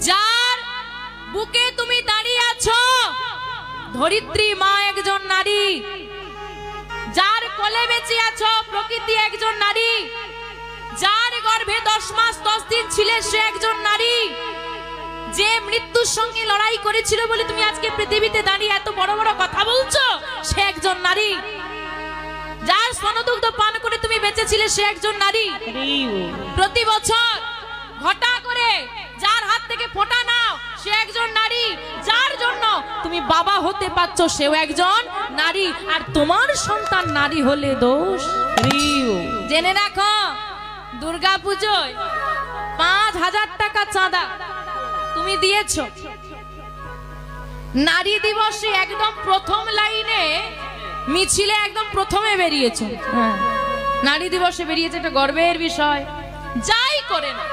যার বুকে তুমি দাঁড়িয়ে আছো ধরিত্রী মা একজন নারী, যার কোলে বেঁচে আছো প্রকৃতি একজন নারী, যার গর্ভে 10 মাস 10 দিন ছিলে সে একজন নারী, যে মৃত্যুর সঙ্গে লড়াই করেছিল বলে তুমি আজকে পৃথিবীতে দাঁড়িয়ে এত বড় বড় কথা বলছো সে একজন নারী, যার স্তনদুগ্ধ পান করে তুমি বেঁচেছিলে সে একজন নারী। প্রতি বছর ঘটা করে যার হাত থেকে ফোঁটা নাও সে একজন নারী, যার জন্য তুমি বাবা হতে পারছো সেও একজন নারী। আর তোমার সন্তান নারী হলে দোষ। জেনে রাখো দুর্গা পুজোয় 5000 টাকা চাঁদা তুমি দিয়েছো, নারী দিবসে একদম প্রথম লাইনে মিছিলে একদম প্রথমে বেরিয়েছো। নারী দিবসে বেরিয়েছে, একটা গর্বের বিষয়। যাই করে না